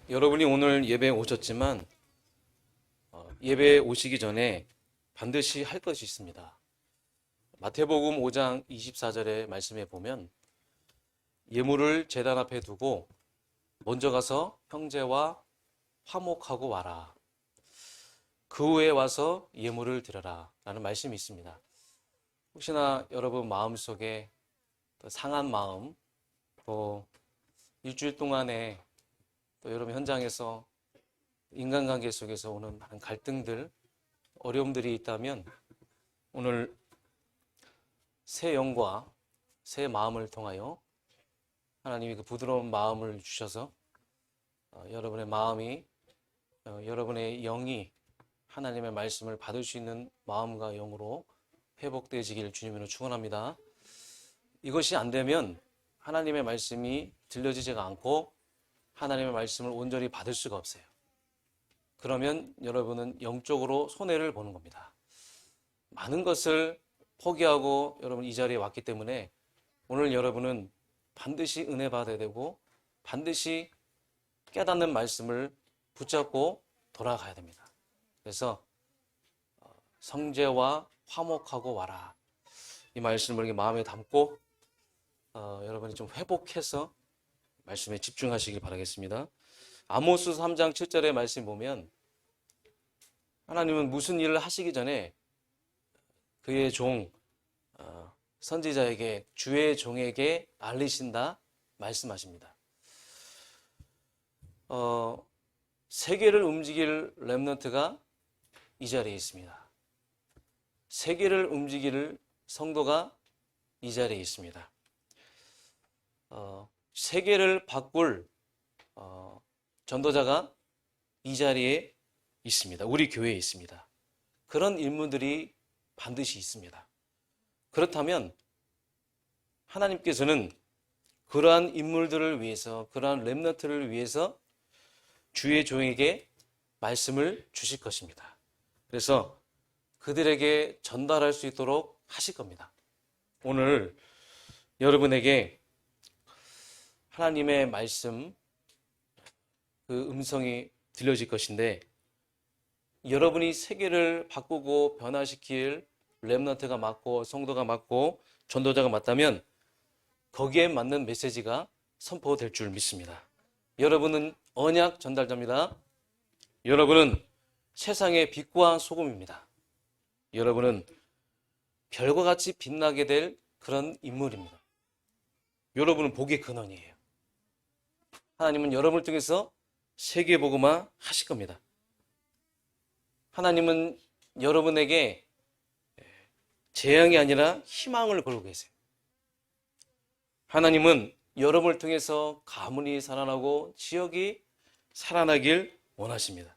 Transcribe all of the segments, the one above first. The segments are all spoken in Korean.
여러분이 오늘 예배에 오셨지만 예배에 오시기 전에 반드시 할 것이 있습니다. 마태복음 5장 24절의 말씀에 보면 예물을 제단 앞에 두고 먼저 가서 형제와 화목하고 와라. 그 후에 와서 예물을 드려라 라는 말씀이 있습니다. 혹시나 여러분 마음속에 상한 마음, 또 일주일 동안에 또 여러분 현장에서 인간관계 속에서 오는 많은 갈등들, 어려움들이 있다면 오늘 새 영과 새 마음을 통하여 하나님이 그 부드러운 마음을 주셔서 여러분의 마음이, 여러분의 영이 하나님의 말씀을 받을 수 있는 마음과 영으로 회복되어지기를 주님으로 축원합니다. 이것이 안 되면 하나님의 말씀이 들려지지가 않고 하나님의 말씀을 온전히 받을 수가 없어요. 그러면 여러분은 영적으로 손해를 보는 겁니다. 많은 것을 포기하고 여러분 이 자리에 왔기 때문에 오늘 여러분은 반드시 은혜 받아야 되고 반드시 깨닫는 말씀을 붙잡고 돌아가야 됩니다. 그래서 성제와 화목하고 와라. 이 말씀을 이렇게 마음에 담고 여러분이 좀 회복해서 말씀에 집중하시길 바라겠습니다. 아모스 3장 7절의 말씀 보면 하나님은 무슨 일을 하시기 전에 그의 종 선지자에게, 주의 종에게 알리신다 말씀하십니다. 세계를 움직일 렘넌트가 이 자리에 있습니다. 세계를 움직일 성도가 이 자리에 있습니다. 세계를 바꿀 전도자가 이 자리에 있습니다. 우리 교회에 있습니다. 그런 인물들이 반드시 있습니다. 그렇다면 하나님께서는 그러한 인물들을 위해서, 그러한 렘넌트를 위해서 주의 종에게 말씀을 주실 것입니다. 그래서 그들에게 전달할 수 있도록 하실 겁니다. 오늘 여러분에게 하나님의 말씀, 그 음성이 들려질 것인데 여러분이 세계를 바꾸고 변화시킬 렘넌트가 맞고 성도가 맞고 전도자가 맞다면 거기에 맞는 메시지가 선포될 줄 믿습니다. 여러분은 언약 전달자입니다. 여러분은 세상의 빛과 소금입니다. 여러분은 별과 같이 빛나게 될 그런 인물입니다. 여러분은 복의 근원이에요. 하나님은 여러분을 통해서 세계복음화 하실 겁니다. 하나님은 여러분에게 재앙이 아니라 희망을 걸고 계세요. 하나님은 여러분을 통해서 가문이 살아나고 지역이 살아나길 원하십니다.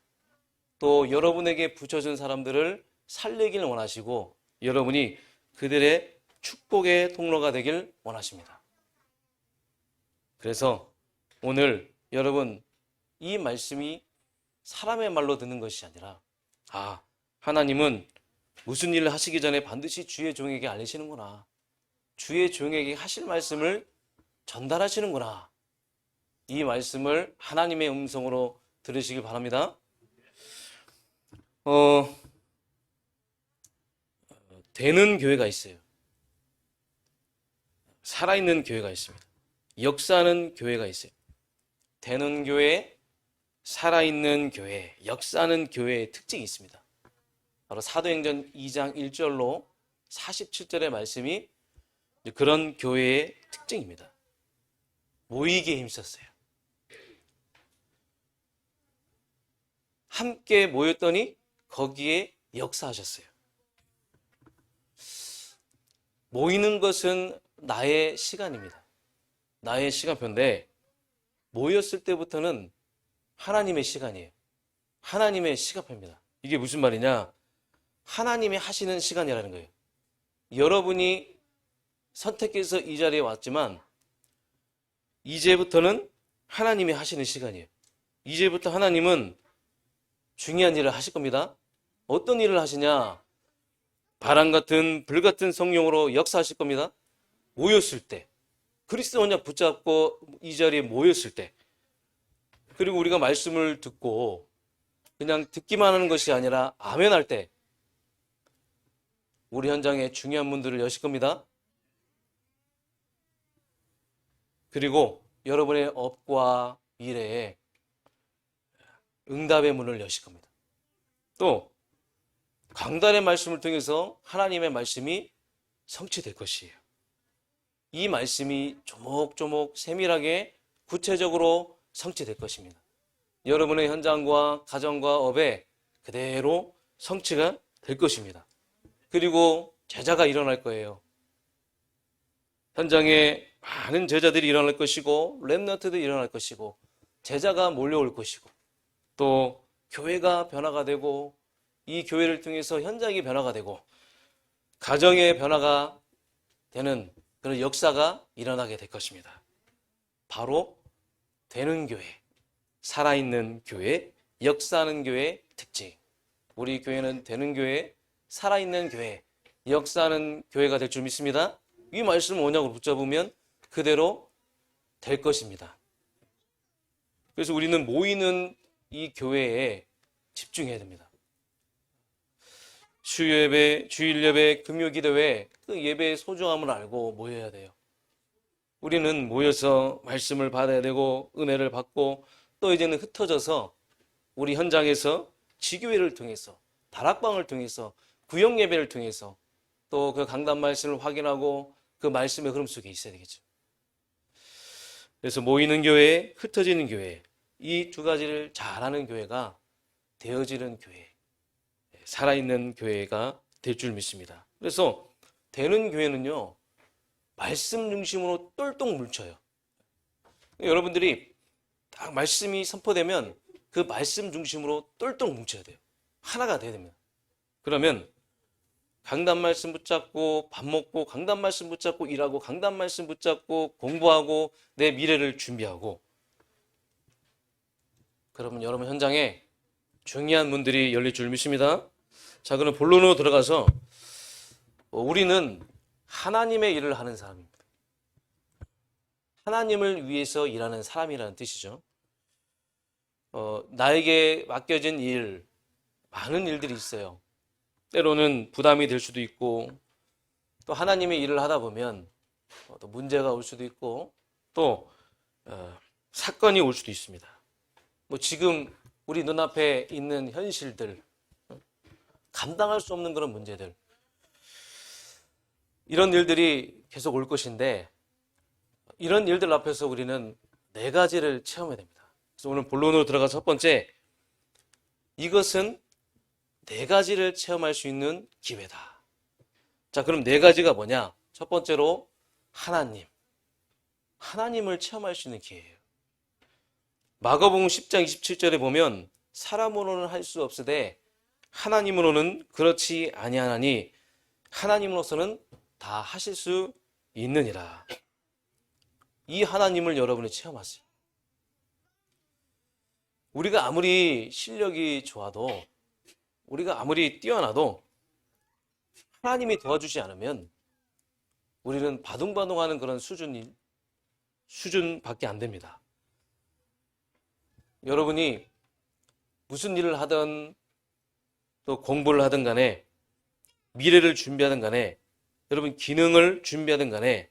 또 여러분에게 붙여준 사람들을 살리길 원하시고 여러분이 그들의 축복의 통로가 되길 원하십니다. 그래서 오늘 여러분 이 말씀이 사람의 말로 듣는 것이 아니라 하나님은 무슨 일을 하시기 전에 반드시 주의 종에게 알리시는구나. 주의 종에게 하실 말씀을 전달하시는구나. 이 말씀을 하나님의 음성으로 들으시길 바랍니다. 되는 교회가 있어요. 살아있는 교회가 있습니다. 역사하는 교회가 있어요. 되는 교회, 살아있는 교회, 역사하는 교회의 특징이 있습니다. 바로 사도행전 2장 1절로 47절의 말씀이 그런 교회의 특징입니다. 모이기에 힘썼어요. 함께 모였더니 거기에 역사하셨어요. 모이는 것은 나의 시간입니다. 나의 시간표인데 모였을 때부터는 하나님의 시간이에요. 하나님의 시간표입니다. 이게 무슨 말이냐? 하나님이 하시는 시간이라는 거예요. 여러분이 선택해서 이 자리에 왔지만 이제부터는 하나님이 하시는 시간이에요. 이제부터 하나님은 중요한 일을 하실 겁니다. 어떤 일을 하시냐? 바람 같은 불 같은 성령으로 역사하실 겁니다. 모였을 때, 그리스도 언약 붙잡고 이 자리에 모였을 때, 그리고 우리가 말씀을 듣고 그냥 듣기만 하는 것이 아니라 아멘할 때 우리 현장에 중요한 문들을 여실 겁니다. 그리고 여러분의 업과 미래에 응답의 문을 여실 겁니다. 또 강단의 말씀을 통해서 하나님의 말씀이 성취될 것이에요. 이 말씀이 조목조목 세밀하게 구체적으로 성취될 것입니다. 여러분의 현장과 가정과 업에 그대로 성취가 될 것입니다. 그리고 제자가 일어날 거예요. 현장에 많은 제자들이 일어날 것이고 렘넌트들이 일어날 것이고 제자가 몰려올 것이고 또 교회가 변화가 되고 이 교회를 통해서 현장이 변화가 되고 가정의 변화가 되는 그런 역사가 일어나게 될 것입니다. 바로 되는 교회, 살아있는 교회, 역사하는 교회의 특징. 우리 교회는 되는 교회, 살아있는 교회, 역사하는 교회가 될 줄 믿습니다. 이 말씀을 언약으로 붙잡으면 그대로 될 것입니다. 그래서 우리는 모이는 이 교회에 집중해야 됩니다. 주예배, 주일예배, 금요기도회 그 예배의 소중함을 알고 모여야 돼요. 우리는 모여서 말씀을 받아야 되고 은혜를 받고 또 이제는 흩어져서 우리 현장에서 지교회를 통해서 다락방을 통해서 구역예배를 통해서 또 그 강단 말씀을 확인하고 그 말씀의 흐름 속에 있어야 되겠죠. 그래서 모이는 교회, 흩어지는 교회 이 두 가지를 잘하는 교회가 되어지는 교회, 살아있는 교회가 될 줄 믿습니다. 그래서 되는 교회는요 말씀 중심으로 똘똘 뭉쳐요. 여러분들이 딱 말씀이 선포되면 그 말씀 중심으로 똘똘 뭉쳐야 돼요. 하나가 돼야 됩니다. 그러면 강단 말씀 붙잡고 밥 먹고 강단 말씀 붙잡고 일하고 강단 말씀 붙잡고 공부하고 내 미래를 준비하고 그러면 여러분 현장에 중요한 문들이 열릴 줄 믿습니다. 자, 그럼 본론으로 들어가서 우리는 하나님의 일을 하는 사람입니다. 하나님을 위해서 일하는 사람이라는 뜻이죠. 나에게 맡겨진 일, 많은 일들이 있어요. 때로는 부담이 될 수도 있고 또 하나님의 일을 하다 보면 또 문제가 올 수도 있고 또 사건이 올 수도 있습니다. 뭐 지금 우리 눈앞에 있는 현실들, 감당할 수 없는 그런 문제들 이런 일들이 계속 올 것인데 이런 일들 앞에서 우리는 네 가지를 체험해야 됩니다. 그래서 오늘 본론으로 들어가서 첫 번째, 이것은 네 가지를 체험할 수 있는 기회다. 자, 그럼 네 가지가 뭐냐? 첫 번째로 하나님을 체험할 수 있는 기회예요. 마가복음 10장 27절에 보면 사람으로는 할 수 없으되 하나님으로는 그렇지 아니하나니 하나님으로서는 다 하실 수 있느니라. 이 하나님을 여러분이 체험하세요. 우리가 아무리 실력이 좋아도 우리가 아무리 뛰어나도 하나님이 도와주지 않으면 우리는 바둥바둥하는 그런 수준밖에 안 됩니다. 여러분이 무슨 일을 하든 또 공부를 하든 간에 미래를 준비하든 간에 여러분 기능을 준비하든 간에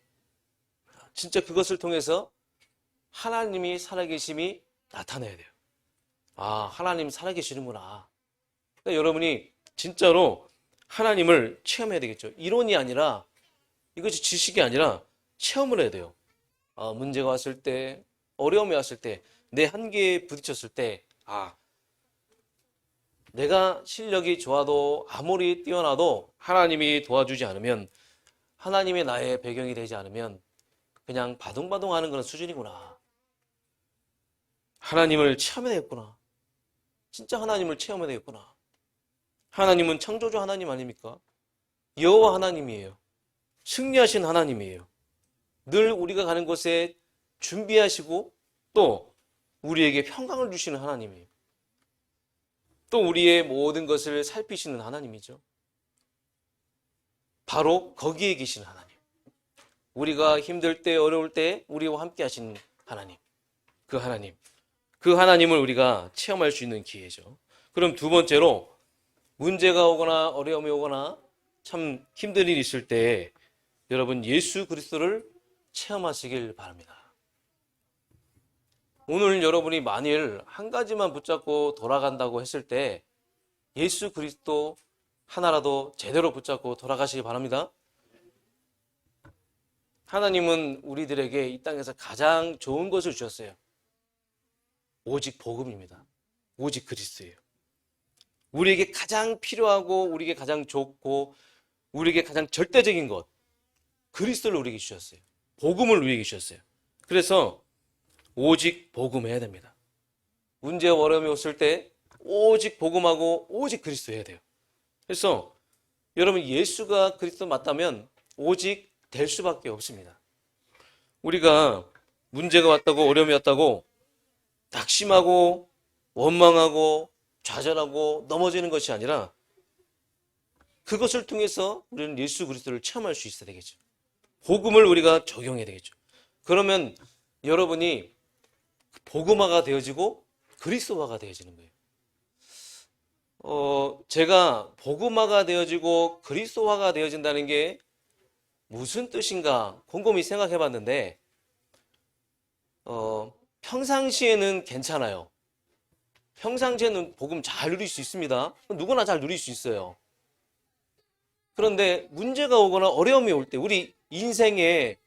진짜 그것을 통해서 하나님이 살아계심이 나타나야 돼요. 아, 하나님 살아계시는구나. 그러니까 여러분이 진짜로 하나님을 체험해야 되겠죠. 이론이 아니라 이것이 지식이 아니라 체험을 해야 돼요. 문제가 왔을 때, 어려움이 왔을 때, 내 한계에 부딪혔을 때, 내가 실력이 좋아도 아무리 뛰어나도 하나님이 도와주지 않으면, 하나님이 나의 배경이 되지 않으면 그냥 바둥바둥하는 그런 수준이구나. 하나님을 체험해야 되겠구나. 진짜 하나님을 체험해야 되겠구나. 하나님은 창조주 하나님 아닙니까? 여호와 하나님이에요. 승리하신 하나님이에요. 늘 우리가 가는 곳에 준비하시고 또 우리에게 평강을 주시는 하나님이에요. 또 우리의 모든 것을 살피시는 하나님이죠. 바로 거기에 계신 하나님. 우리가 힘들 때 어려울 때 우리와 함께 하시는 하나님. 그 하나님. 그 하나님을 우리가 체험할 수 있는 기회죠. 그럼 두 번째로 문제가 오거나 어려움이 오거나 참 힘든 일이 있을 때 여러분 예수 그리스도를 체험하시길 바랍니다. 오늘 여러분이 만일 한 가지만 붙잡고 돌아간다고 했을 때 예수 그리스도 하나라도 제대로 붙잡고 돌아가시기 바랍니다. 하나님은 우리들에게 이 땅에서 가장 좋은 것을 주셨어요. 오직 복음입니다. 오직 그리스도예요. 우리에게 가장 필요하고 우리에게 가장 좋고 우리에게 가장 절대적인 것, 그리스도를 우리에게 주셨어요. 복음을 우리에게 주셨어요. 그래서 오직 복음해야 됩니다. 문제와 어려움이 왔을 때 오직 복음하고 오직 그리스도 해야 돼요. 그래서 여러분 예수가 그리스도 맞다면 오직 될 수밖에 없습니다. 우리가 문제가 왔다고 어려움이 왔다고 낙심하고 원망하고 좌절하고 넘어지는 것이 아니라 그것을 통해서 우리는 예수 그리스도를 체험할 수 있어야 되겠죠. 복음을 우리가 적용해야 되겠죠. 그러면 여러분이 복음화가 되어지고 그리스도화가 되어지는 거예요. 제가 복음화가 되어지고 그리스도화가 되어진다는 게 무슨 뜻인가 곰곰이 생각해 봤는데 평상시에는 괜찮아요. 평상시에는 복음 잘 누릴 수 있습니다. 누구나 잘 누릴 수 있어요. 그런데 문제가 오거나 어려움이 올 때 우리 인생에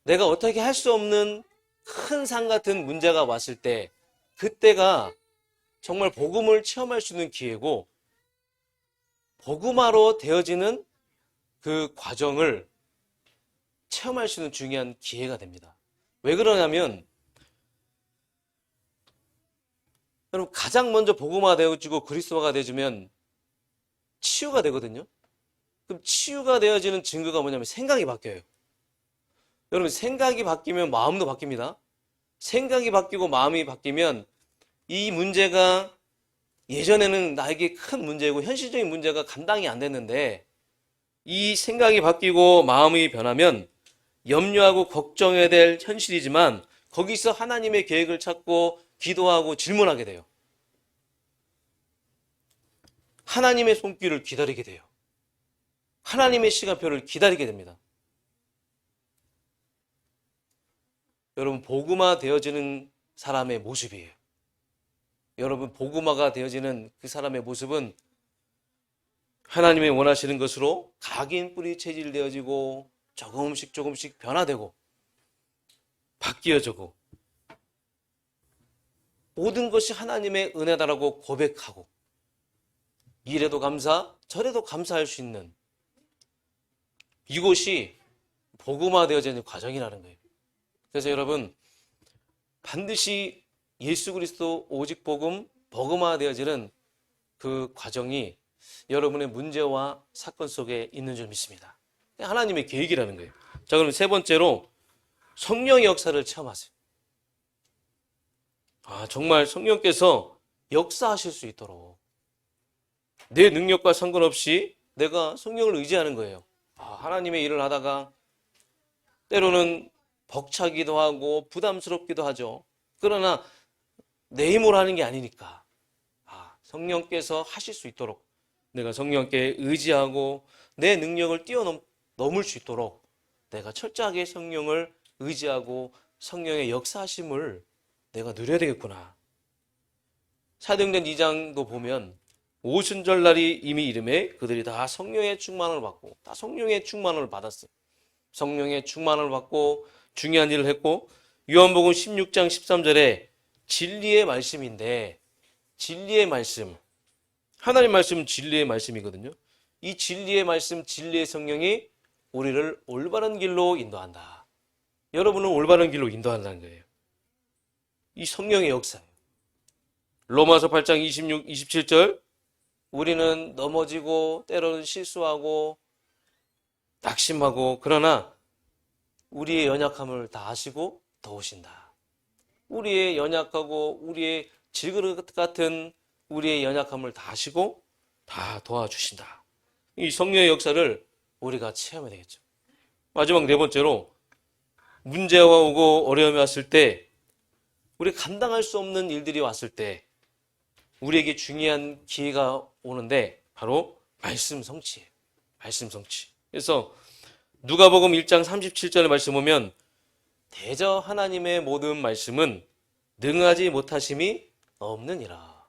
내가 어떻게 할 수 없는 큰 산 같은 문제가 왔을 때 그때가 정말 복음을 체험할 수 있는 기회고 복음화로 되어지는 그 과정을 체험할 수 있는 중요한 기회가 됩니다. 왜 그러냐면 여러분 가장 먼저 복음화 되어지고 그리스도화가 되어지면 치유가 되거든요. 그럼 치유가 되어지는 증거가 뭐냐면 생각이 바뀌어요. 여러분 생각이 바뀌면 마음도 바뀝니다. 생각이 바뀌고 마음이 바뀌면 이 문제가 예전에는 나에게 큰 문제고 현실적인 문제가 감당이 안 됐는데 이 생각이 바뀌고 마음이 변하면 염려하고 걱정해야 될 현실이지만 거기서 하나님의 계획을 찾고 기도하고 질문하게 돼요. 하나님의 손길을 기다리게 돼요. 하나님의 시간표를 기다리게 됩니다. 여러분 복음화 되어지는 사람의 모습이에요. 여러분 복음화가 되어지는 그 사람의 모습은 하나님이 원하시는 것으로 각인 뿌리 체질되어지고 조금씩 변화되고 바뀌어지고 모든 것이 하나님의 은혜다라고 고백하고 이래도 감사 저래도 감사할 수 있는 이곳이 복음화되어지는 과정이라는 거예요. 그래서 여러분 반드시 예수 그리스도 오직 복음 복음화되어지는 그 과정이 여러분의 문제와 사건 속에 있는 줄 믿습니다. 하나님의 계획이라는 거예요. 자, 그럼 세 번째로 성령의 역사를 체험하세요. 정말 성령께서 역사하실 수 있도록 내 능력과 상관없이 내가 성령을 의지하는 거예요. 하나님의 일을 하다가 때로는 벅차기도 하고 부담스럽기도 하죠. 그러나 내 힘으로 하는 게 아니니까 성령께서 하실 수 있도록 내가 성령께 의지하고 내 능력을 뛰어넘을 수 있도록 내가 철저하게 성령을 의지하고 성령의 역사하심을 내가 누려야 되겠구나. 사도행전 2장도 보면 오순절날이 이미 이름에 그들이 다 성령의 충만을 받고 다 성령의 충만을 받았어요. 성령의 충만을 받고 중요한 일을 했고 요한복음 16장 13절에 진리의 말씀인데 진리의 말씀 하나님 말씀은 진리의 말씀이거든요. 이 진리의 말씀 진리의 성령이 우리를 올바른 길로 인도한다. 여러분은 올바른 길로 인도한다는 거예요. 이 성령의 역사예요. 로마서 8장 26, 27절 우리는 넘어지고 때로는 실수하고 낙심하고 그러나 우리의 연약함을 다 아시고 도우신다. 우리의 연약하고 우리의 질그릇 같은 우리의 연약함을 다 아시고 다 도와주신다. 이 성령의 역사를 우리가 체험해야 되겠죠. 마지막 네 번째로 문제가 오고 어려움이 왔을 때 우리가 감당할 수 없는 일들이 왔을 때 우리에게 중요한 기회가 오는데 바로 말씀 성취예요. 말씀 성취. 그래서 누가복음 1장 37절의 말씀 보면 대저 하나님의 모든 말씀은 능하지 못하심이 없느니라.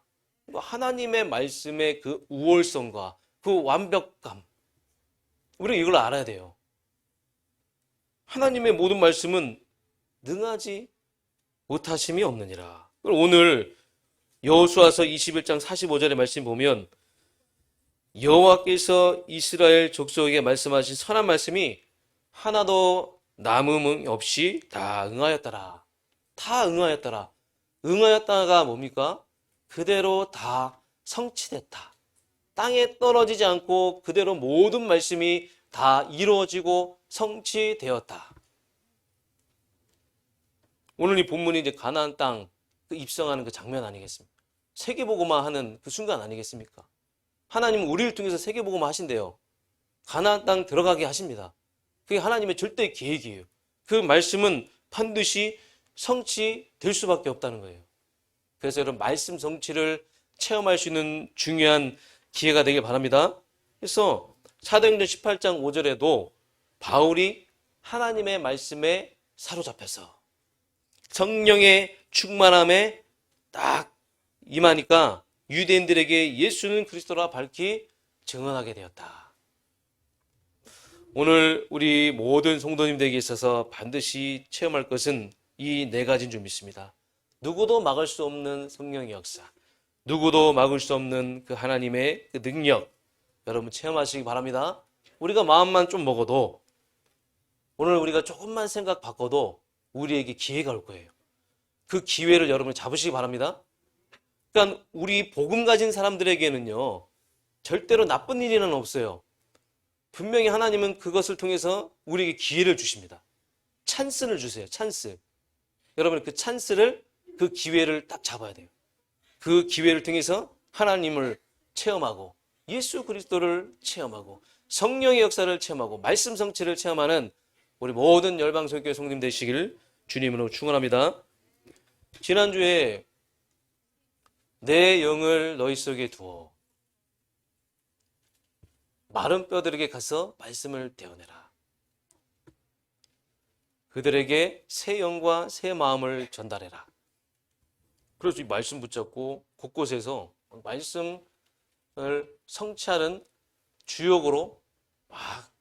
하나님의 말씀의 그 우월성과 그 완벽감, 우리가 이걸 알아야 돼요. 하나님의 모든 말씀은 능하지 못하심이 없느니라. 오늘 여호수아서 21장 45절의 말씀 보면 여호와께서 이스라엘 족속에게 말씀하신 선한 말씀이 하나도 남음 없이 다 응하였더라. 다 응하였더라. 응하였다가 뭡니까? 그대로 다 성취됐다. 땅에 떨어지지 않고 그대로 모든 말씀이 다 이루어지고 성취되었다. 오늘 이 본문이 이제 가나안 땅 입성하는 그 장면 아니겠습니까? 세계복음화 하는 그 순간 아니겠습니까? 하나님은 우리를 통해서 세계복음화 하신대요. 가나안 땅 들어가게 하십니다. 그게 하나님의 절대 계획이에요. 그 말씀은 반드시 성취될 수밖에 없다는 거예요. 그래서 여러분 말씀 성취를 체험할 수 있는 중요한 기회가 되길 바랍니다. 그래서 사도행전 18장 5절에도 바울이 하나님의 말씀에 사로잡혀서 성령의 충만함에 딱 임하니까 유대인들에게 예수는 그리스도라 밝히 증언하게 되었다. 오늘 우리 모든 성도님들에게 있어서 반드시 체험할 것은 이 네 가지인 줄 믿습니다. 누구도 막을 수 없는 성령의 역사, 누구도 막을 수 없는 그 하나님의 그 능력, 여러분 체험하시기 바랍니다. 우리가 마음만 좀 먹어도, 오늘 우리가 조금만 생각 바꿔도 우리에게 기회가 올 거예요. 그 기회를 여러분 잡으시기 바랍니다. 그러니까 우리 복음 가진 사람들에게는요, 절대로 나쁜 일이는 없어요. 분명히 하나님은 그것을 통해서 우리에게 기회를 주십니다. 찬스를 주세요. 찬스. 여러분 그 찬스를, 그 기회를 딱 잡아야 돼요. 그 기회를 통해서 하나님을 체험하고 예수 그리스도를 체험하고 성령의 역사를 체험하고 말씀 성취를 체험하는 우리 모든 열방선교회 성도님 되시기를 주님으로 축원합니다. 지난주에 내 영을 너희 속에 두어 마른 뼈들에게 가서 말씀을 대어내라. 그들에게 새 영과 새 마음을 전달해라. 그래서 이 말씀 붙잡고 곳곳에서 말씀을 성취하는 주역으로 막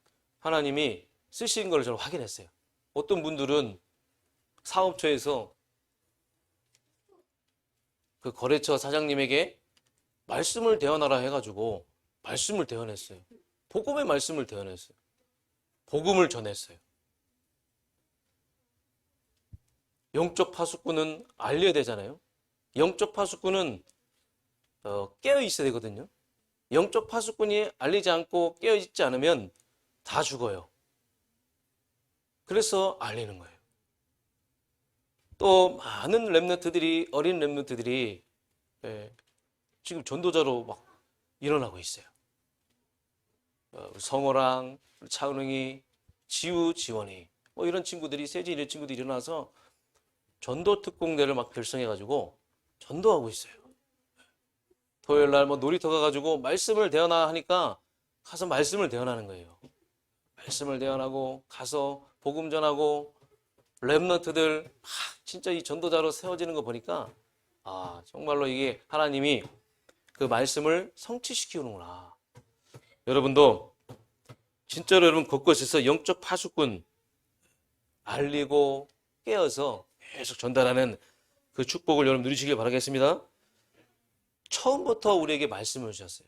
하나님이 쓰신 걸 저는 확인했어요. 어떤 분들은 사업처에서 그 거래처 사장님에게 말씀을 대언하라 해가지고 말씀을 대언했어요. 복음의 말씀을 대언했어요. 복음을 전했어요. 영적 파수꾼은 알려야 되잖아요. 영적 파수꾼은 깨어 있어야 되거든요. 영적 파수꾼이 알리지 않고 깨어 있지 않으면 다 죽어요. 그래서 알리는 거예요. 또 많은 렘넌트들이, 어린 렘넌트들이 지금 전도자로 막 일어나고 있어요. 성호랑, 차은웅이, 지우, 지원이 이런 친구들이, 세진 이런 친구들이 일어나서 전도 특공대를 막 결성해가지고 전도하고 있어요. 토요일날 놀이터 가가지고 말씀을 대언하 하니까 가서 말씀을 대언하는 거예요. 말씀을 대언하고 가서 복음 전하고 렘넌트들 막 진짜 이 전도자로 세워지는 거 보니까 정말로 이게 하나님이 그 말씀을 성취시키는구나. 여러분도 진짜로 여러분 곳곳에서 영적 파수꾼 알리고 깨어서 계속 전달하는 그 축복을 여러분 누리시길 바라겠습니다. 처음부터 우리에게 말씀을 주셨어요.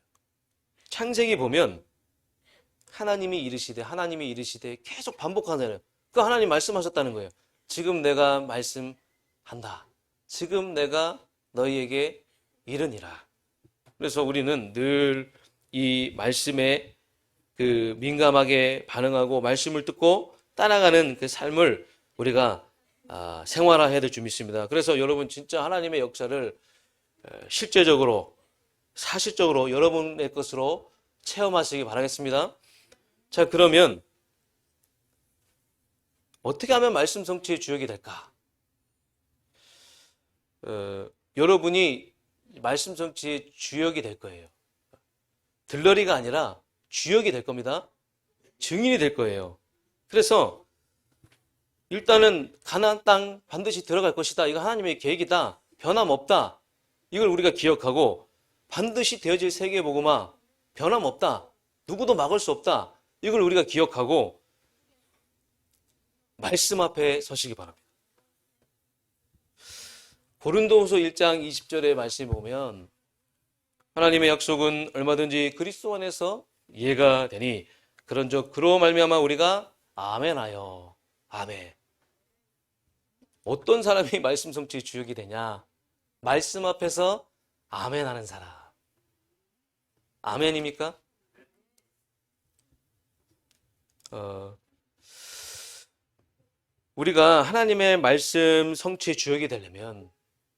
창세기 보면 하나님이 이르시되 계속 반복하잖아요. 그 하나님 말씀하셨다는 거예요. 지금 내가 말씀한다. 지금 내가 너희에게 이르니라. 그래서 우리는 늘 이 말씀에 그 민감하게 반응하고 말씀을 듣고 따라가는 그 삶을 우리가 생활화해야 될 줄 믿습니다. 그래서 여러분 진짜 하나님의 역사를 실제적으로 사실적으로 여러분의 것으로 체험하시기 바라겠습니다. 자, 그러면 어떻게 하면 말씀 성취의 주역이 될까? 여러분이 말씀 성취의 주역이 될 거예요. 들러리가 아니라 주역이 될 겁니다. 증인이 될 거예요. 그래서 일단은 가나안 땅 반드시 들어갈 것이다. 이거 하나님의 계획이다. 변함없다. 이걸 우리가 기억하고 반드시 되어질 세계 복음화 변함없다. 누구도 막을 수 없다. 이걸 우리가 기억하고 말씀 앞에 서시기 바랍니다. 고린도후서 1장 20절의 말씀 보면 하나님의 약속은 얼마든지 그리스도 안에서 이해가 되니 그런즉 그로 말미암아 우리가 아멘하여 아멘. 어떤 사람이 말씀 성취의 주역이 되냐? 말씀 앞에서 아멘하는 사람. 아멘입니까? 우리가 하나님의 말씀 성취의 주역이 되려면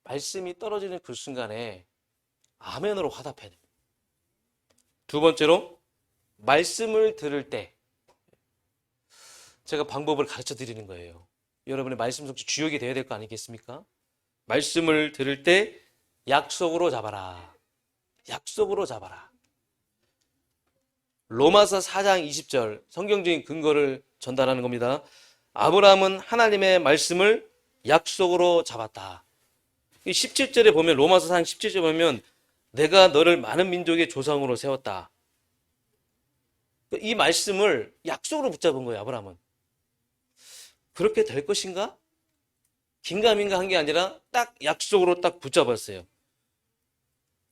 말씀이 떨어지는 그 순간에 아멘으로 화답해야 됩니다. 두 번째로 말씀을 들을 때 제가 방법을 가르쳐 드리는 거예요. 여러분의 말씀 성취 주역이 되어야 될 거 아니겠습니까? 말씀을 들을 때 약속으로 잡아라. 약속으로 잡아라. 로마서 4장 20절 성경적인 근거를 전달하는 겁니다. 아브라함은 하나님의 말씀을 약속으로 잡았다. 17절에 보면 로마서 4장 17절에 보면 내가 너를 많은 민족의 조상으로 세웠다. 이 말씀을 약속으로 붙잡은 거예요. 아브라함은. 그렇게 될 것인가? 긴가민가 한 게 아니라 딱 약속으로 딱 붙잡았어요.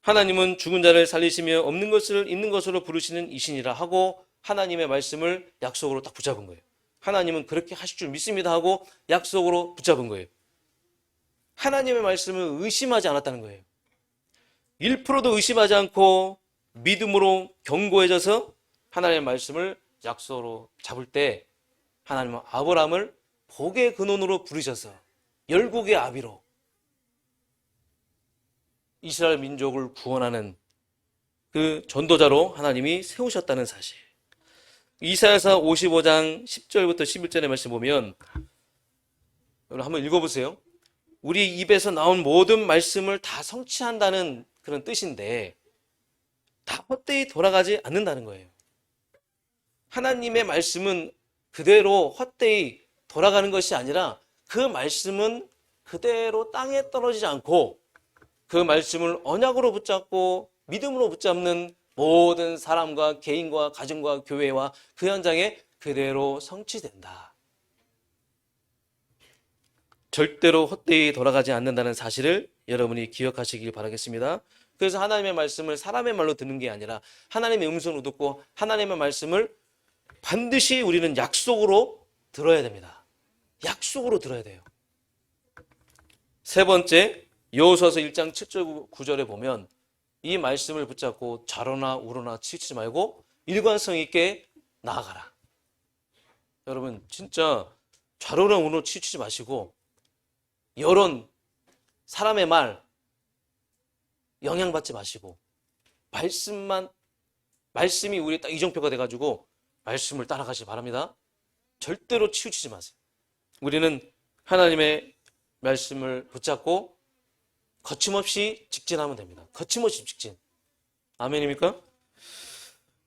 하나님은 죽은 자를 살리시며 없는 것을 있는 것으로 부르시는 이신이라 하고 하나님의 말씀을 약속으로 딱 붙잡은 거예요. 하나님은 그렇게 하실 줄 믿습니다 하고 약속으로 붙잡은 거예요. 하나님의 말씀을 의심하지 않았다는 거예요. 1%도 의심하지 않고 믿음으로 견고해져서 하나님의 말씀을 약속으로 잡을 때 하나님은 아브라함을 복의 근원으로 부르셔서 열국의 아비로 이스라엘 민족을 구원하는 그 전도자로 하나님이 세우셨다는 사실. 이사야서 55장 10절부터 11절의 말씀 보면 여러분 한번 읽어보세요. 우리 입에서 나온 모든 말씀을 다 성취한다는 그런 뜻인데 다 헛되이 돌아가지 않는다는 거예요. 하나님의 말씀은 그대로 헛되이 돌아가는 것이 아니라 그 말씀은 그대로 땅에 떨어지지 않고 그 말씀을 언약으로 붙잡고 믿음으로 붙잡는 모든 사람과 개인과 가정과 교회와 그 현장에 그대로 성취된다. 절대로 헛되이 돌아가지 않는다는 사실을 여러분이 기억하시길 바라겠습니다. 그래서 하나님의 말씀을 사람의 말로 듣는 게 아니라 하나님의 음성으로 듣고 하나님의 말씀을 반드시 우리는 약속으로 들어야 됩니다. 약속으로 들어야 돼요. 세 번째, 여호수아서 1장 7절 9절에 보면 이 말씀을 붙잡고 좌로나 우로나 치우치지 말고 일관성 있게 나아가라. 여러분 진짜 좌로나 우로나 치우치지 마시고 여론, 사람의 말 영향받지 마시고 말씀이 우리의 딱 이정표가 돼가지고 말씀을 따라가시기 바랍니다. 절대로 치우치지 마세요. 우리는 하나님의 말씀을 붙잡고 거침없이 직진하면 됩니다. 거침없이 직진. 아멘입니까?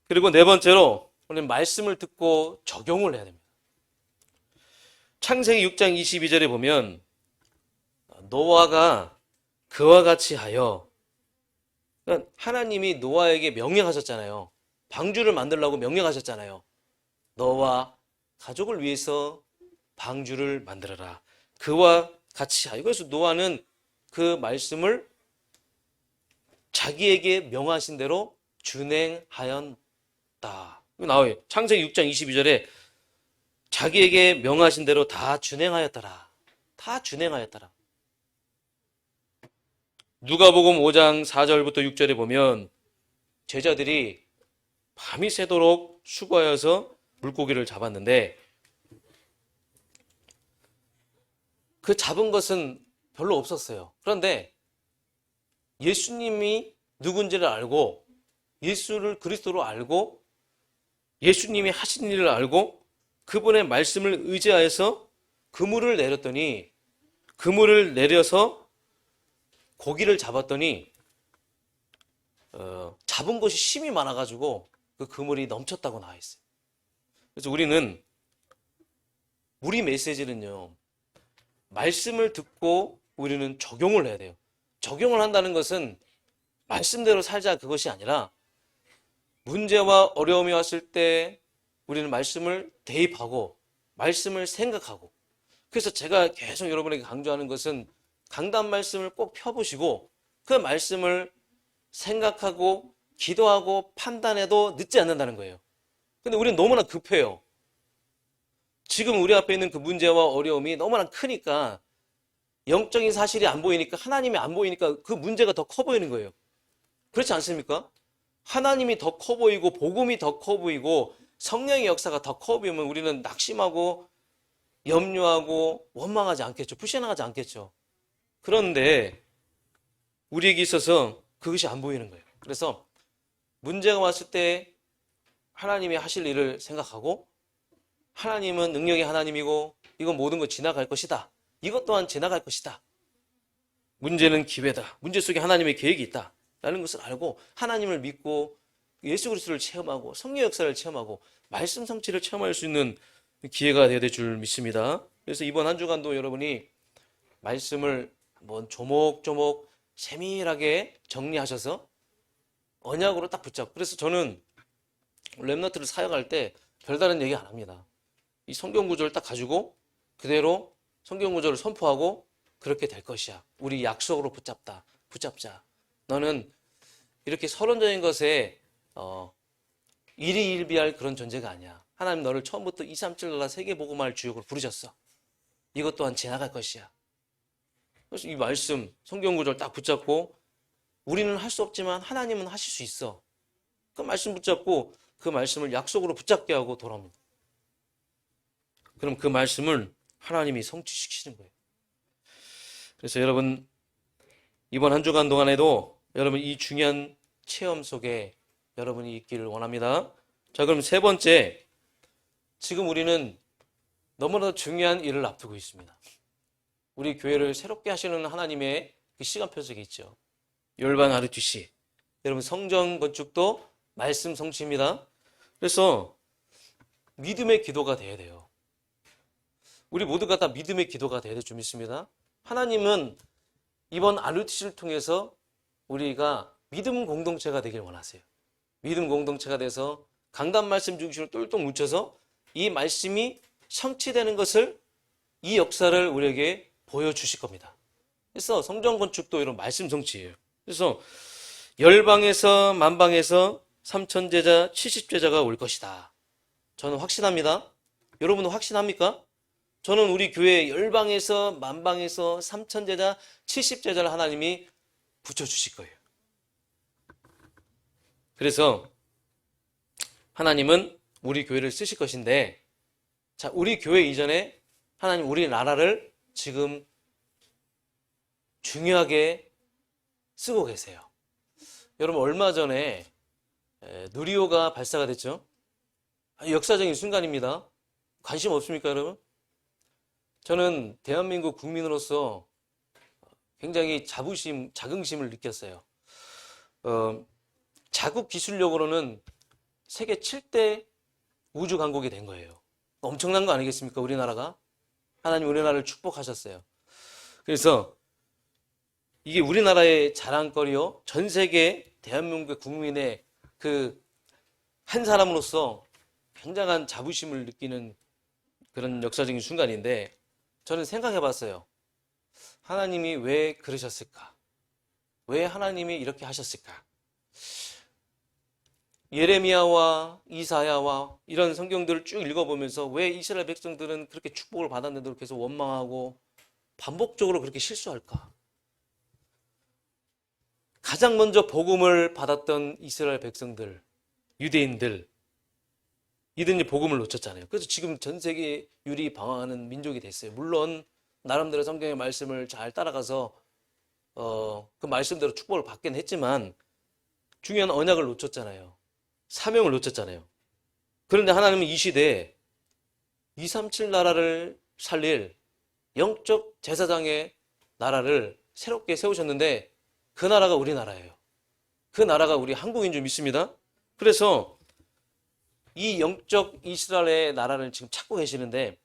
그리고 네 번째로 우리는 말씀을 듣고 적용을 해야 됩니다. 창세기 6장 22절에 보면 노아가 그와 같이 하여, 그러니까 하나님이 노아에게 명령하셨잖아요. 방주를 만들라고 명령하셨잖아요. 너와 가족을 위해서 방주를 만들어라. 그와 같이 하여. 그래서 노아는 그 말씀을 자기에게 명하신 대로 준행하였다. 나와요. 창세기 6장 22절에 자기에게 명하신 대로 다 준행하였더라. 다 준행하였더라. 누가복음 5장 4절부터 6절에 보면 제자들이 밤이 새도록 수고하여서 물고기를 잡았는데 그 잡은 것은 별로 없었어요. 그런데 예수님이 누군지를 알고 예수를 그리스도로 알고 예수님이 하신 일을 알고 그분의 말씀을 의지하여서 그물을 내렸더니 그물을 내려서 고기를 잡았더니 잡은 것이 힘이 많아가지고 그 그물이 넘쳤다고 나와 있어요. 그래서 우리 메시지는요, 말씀을 듣고 우리는 적용을 해야 돼요. 적용을 한다는 것은 말씀대로 살자 그것이 아니라 문제와 어려움이 왔을 때 우리는 말씀을 대입하고 말씀을 생각하고, 그래서 제가 계속 여러분에게 강조하는 것은 강단 말씀을 꼭 펴보시고 그 말씀을 생각하고 기도하고 판단해도 늦지 않는다는 거예요. 근데 우리는 너무나 급해요. 지금 우리 앞에 있는 그 문제와 어려움이 너무나 크니까, 영적인 사실이 안 보이니까, 하나님이 안 보이니까 그 문제가 더 커 보이는 거예요. 그렇지 않습니까? 하나님이 더 커 보이고 복음이 더 커 보이고 성령의 역사가 더 커 보이면 우리는 낙심하고 염려하고 원망하지 않겠죠. 불신하지 않겠죠. 그런데 우리에게 있어서 그것이 안 보이는 거예요. 그래서 문제가 왔을 때 하나님이 하실 일을 생각하고, 하나님은 능력의 하나님이고 이건 모든 거 지나갈 것이다. 이것 또한 지나갈 것이다. 문제는 기회다. 문제 속에 하나님의 계획이 있다. 라는 것을 알고 하나님을 믿고 예수 그리스도를 체험하고 성령 역사를 체험하고 말씀 성취를 체험할 수 있는 기회가 되어야 될 줄 믿습니다. 그래서 이번 한 주간도 여러분이 말씀을 한번 조목조목 세밀하게 정리하셔서 언약으로 딱 붙잡고, 그래서 저는 랩너트를 사역할 때 별다른 얘기 안 합니다. 이 성경 구절을 딱 가지고 그대로 성경 구절을 선포하고 그렇게 될 것이야. 우리 약속으로 붙잡자. 너는 이렇게 서론적인 것에 일희일비할 그런 존재가 아니야. 하나님 너를 처음부터 237나라 세계복음화를 주역으로 부르셨어. 이것 또한 지나갈 것이야. 그래서 이 말씀 성경 구절 딱 붙잡고, 우리는 할 수 없지만 하나님은 하실 수 있어. 그 말씀 붙잡고 그 말씀을 약속으로 붙잡게 하고 돌아옵니다. 그럼 그 말씀을 하나님이 성취시키시는 거예요. 그래서 여러분, 이번 한 주간 동안에도 여러분 이 중요한 체험 속에 여러분이 있기를 원합니다. 자, 그럼 세 번째, 지금 우리는 너무나 중요한 일을 앞두고 있습니다. 우리 교회를 새롭게 하시는 하나님의 그 시간표 속에 있죠. 열방 RUTC. 여러분 성전 건축도 말씀 성취입니다. 그래서 믿음의 기도가 돼야 돼요. 우리 모두가 다 믿음의 기도가 돼야 될 줄 믿습니다. 하나님은 이번 RUTC를 통해서 우리가 믿음 공동체가 되길 원하세요. 믿음 공동체가 돼서 강단 말씀 중심으로 똘똘 뭉쳐서 이 말씀이 성취되는 것을, 이 역사를 우리에게 보여주실 겁니다. 그래서 성전 건축도 이런 말씀 성취예요. 그래서 열방에서 만방에서 3,000제자 70제자가 올 것이다. 저는 확신합니다. 여러분은 확신합니까? 저는 우리 교회 열방에서 만방에서 3,000제자 70제자를 하나님이 붙여주실 거예요. 그래서 하나님은 우리 교회를 쓰실 것인데, 자, 우리 교회 이전에 하나님 우리나라를 지금 중요하게 쓰고 계세요. 여러분 얼마 전에 누리호가 발사가 됐죠. 역사적인 순간입니다. 관심 없습니까 여러분? 저는 대한민국 국민으로서 굉장히 자긍심을 느꼈어요. 자국 기술력으로는 세계 7대 우주 강국이 된 거예요. 엄청난 거 아니겠습니까? 우리나라가. 하나님 우리나라를 축복하셨어요. 그래서 이게 우리나라의 자랑거리요, 전 세계 대한민국 국민의 그 한 사람으로서 굉장한 자부심을 느끼는 그런 역사적인 순간인데, 저는 생각해 봤어요. 하나님이 왜 그러셨을까? 왜 하나님이 이렇게 하셨을까? 예레미야와 이사야와 이런 성경들을 쭉 읽어보면서 왜 이스라엘 백성들은 그렇게 축복을 받았는데도 계속 원망하고 반복적으로 그렇게 실수할까? 가장 먼저 복음을 받았던 이스라엘 백성들, 유대인들, 이들이 복음을 놓쳤잖아요. 그래서 지금 전 세계 유리방황하는 민족이 됐어요. 물론 나름대로 성경의 말씀을 잘 따라가서 그 말씀대로 축복을 받긴 했지만 중요한 언약을 놓쳤잖아요. 사명을 놓쳤잖아요. 그런데 하나님은 이 시대에 237 나라를 살릴 영적 제사장의 나라를 새롭게 세우셨는데, 그 나라가 우리나라예요. 그 나라가 우리 한국인 줄 믿습니다. 그래서 이 영적 이스라엘의 나라를 지금 찾고 계시는데,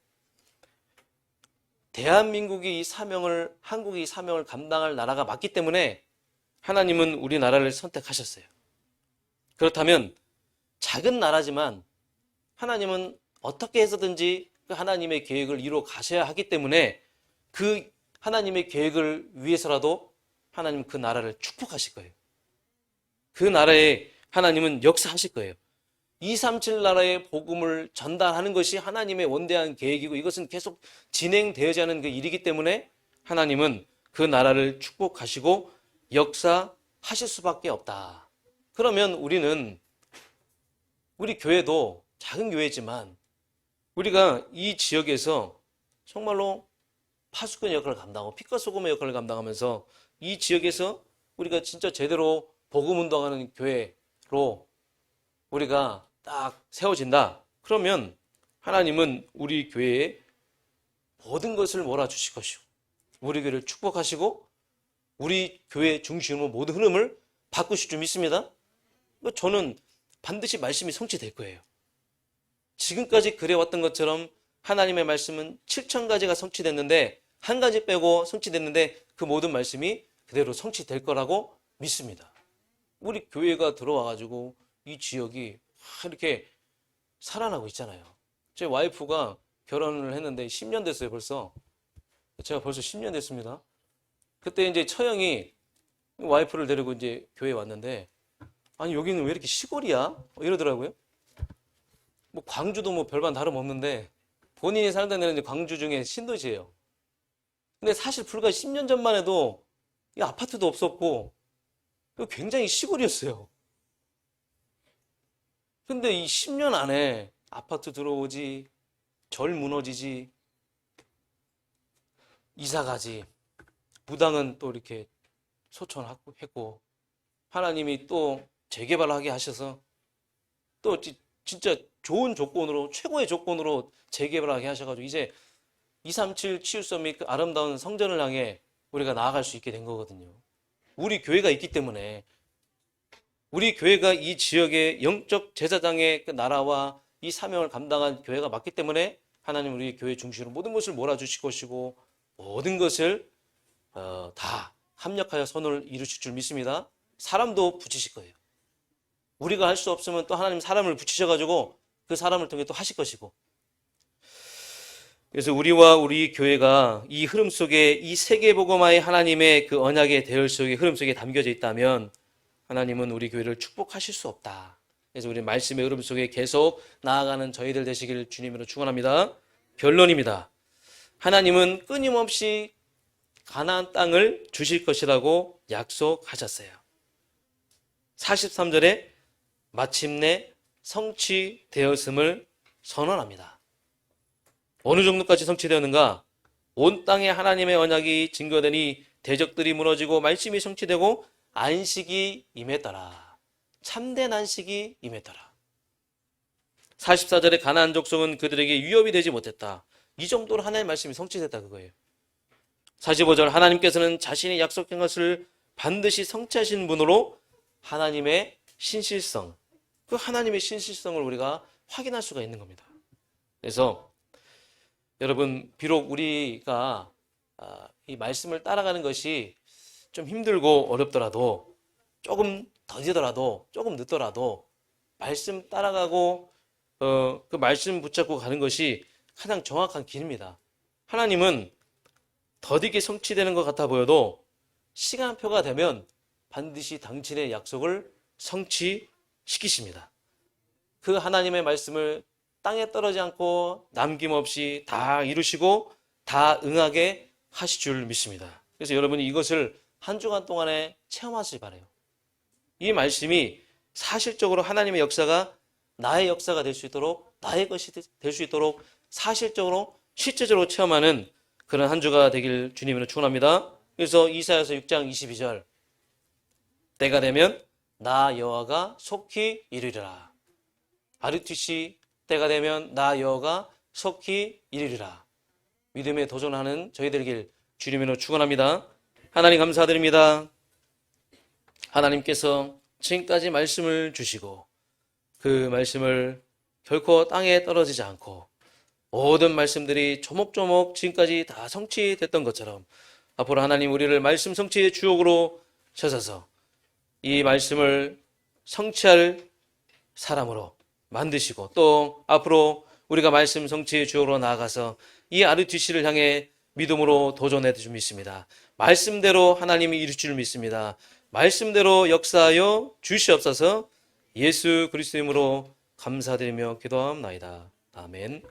대한민국이 이 사명을, 한국이 이 사명을 감당할 나라가 맞기 때문에 하나님은 우리나라를 선택하셨어요. 그렇다면 작은 나라지만 하나님은 어떻게 해서든지 그 하나님의 계획을 이루어 가셔야 하기 때문에 그 하나님의 계획을 위해서라도 하나님 그 나라를 축복하실 거예요. 그 나라에 하나님은 역사하실 거예요. 237 나라의 복음을 전달하는 것이 하나님의 원대한 계획이고 이것은 계속 진행되어야 하는 그 일이기 때문에 하나님은 그 나라를 축복하시고 역사하실 수밖에 없다. 그러면 우리는, 우리 교회도 작은 교회지만 우리가 이 지역에서 정말로 파수꾼 역할을 감당하고 빛과 소금의 역할을 감당하면서 이 지역에서 우리가 진짜 제대로 복음 운동하는 교회로 우리가 딱 세워진다. 그러면 하나님은 우리 교회에 모든 것을 몰아주실 것이고 우리 교회를 축복하시고 우리 교회 중심으로 모든 흐름을 바꾸실 줄 믿습니다. 저는 반드시 말씀이 성취될 거예요. 지금까지 그래왔던 것처럼 하나님의 말씀은 7,000가지가 성취됐는데 한 가지 빼고 성취됐는데 그 모든 말씀이 그대로 성취될 거라고 믿습니다. 우리 교회가 들어와가지고 이 지역이 이렇게 살아나고 있잖아요. 제 와이프가 결혼을 했는데 10년 됐어요, 벌써. 제가 벌써 10년 됐습니다. 그때 이제 처형이 와이프를 데리고 이제 교회에 왔는데, 아니, 여기는 왜 이렇게 시골이야? 이러더라고요. 뭐 광주도 뭐 별반 다름없는데 본인이 살던 데는 이제 광주 중에 신도시예요. 근데 사실 불과 10년 전만 해도 이 아파트도 없었고 굉장히 시골이었어요. 근데 이 10년 안에 아파트 들어오지, 절 무너지지, 이사가지, 무당은 또 이렇게 소천했고, 하나님이 또 재개발하게 하셔서 또 진짜 좋은 조건으로, 최고의 조건으로 재개발하게 하셔가지고 이제 237 치유섬이 그 아름다운 성전을 향해 우리가 나아갈 수 있게 된 거거든요. 우리 교회가 있기 때문에, 우리 교회가 이 지역의 영적 제사장의 그 나라와 이 사명을 감당한 교회가 맞기 때문에 하나님 우리 교회 중심으로 모든 것을 몰아주실 것이고 모든 것을 다 합력하여 선을 이루실 줄 믿습니다. 사람도 붙이실 거예요. 우리가 할 수 없으면 또 하나님 사람을 붙이셔가지고 그 사람을 통해 또 하실 것이고. 그래서 우리와 우리 교회가 이 흐름 속에, 이 세계복음화의 하나님의 그 언약의 대열 속에, 흐름 속에 담겨져 있다면 하나님은 우리 교회를 축복하실 수 없다. 그래서 우리 말씀의 흐름 속에 계속 나아가는 저희들 되시기를 주님으로 축원합니다. 결론입니다. 하나님은 끊임없이 가나안 땅을 주실 것이라고 약속하셨어요. 43절에 마침내 성취되었음을 선언합니다. 어느 정도까지 성취되었는가? 온 땅에 하나님의 언약이 증거되니 대적들이 무너지고 말씀이 성취되고 안식이 임했더라. 참된 안식이 임했더라. 44절에 가나안 족속은 그들에게 위협이 되지 못했다. 이 정도로 하나님의 말씀이 성취됐다 그거예요. 45절 하나님께서는 자신이 약속한 것을 반드시 성취하신 분으로 하나님의 신실성, 그 하나님의 신실성을 우리가 확인할 수가 있는 겁니다. 그래서 여러분, 비록 우리가 이 말씀을 따라가는 것이 좀 힘들고 어렵더라도, 조금 더디더라도, 조금 늦더라도 말씀 따라가고 그 말씀 붙잡고 가는 것이 가장 정확한 길입니다. 하나님은 더디게 성취되는 것 같아 보여도 시간표가 되면 반드시 당신의 약속을 성취시키십니다. 그 하나님의 말씀을 땅에 떨어지지 않고 남김없이 다 이루시고 다 응하게 하실 줄 믿습니다. 그래서 여러분이 이것을 한 주간 동안에 체험하시기 바라요. 이 말씀이 사실적으로 하나님의 역사가 나의 역사가 될 수 있도록, 나의 것이 될 수 있도록 사실적으로 실제적으로 체험하는 그런 한 주가 되길 주님으로 축원합니다. 그래서 이사야서 6장 22절 때가 되면 나 여호와가 속히 이르리라. RUTC 때가 되면 나 여호와가 속히 이르리라. 믿음에 도전하는 저희들길 주님으로 축원합니다. 하나님 감사드립니다. 하나님께서 지금까지 말씀을 주시고 그 말씀을 결코 땅에 떨어지지 않고 모든 말씀들이 조목조목 지금까지 다 성취됐던 것처럼 앞으로 하나님 우리를 말씀 성취의 주역으로 서셔서 이 말씀을 성취할 사람으로 만드시고 또 앞으로 우리가 말씀 성취의 주역으로 나아가서 이 RUTC를 향해 믿음으로 도전해 줄 믿습니다. 말씀대로 하나님이 이루실 줄 믿습니다. 말씀대로 역사하여 주시옵소서. 예수 그리스도 이름으로 감사드리며 기도하옵나이다. 아멘.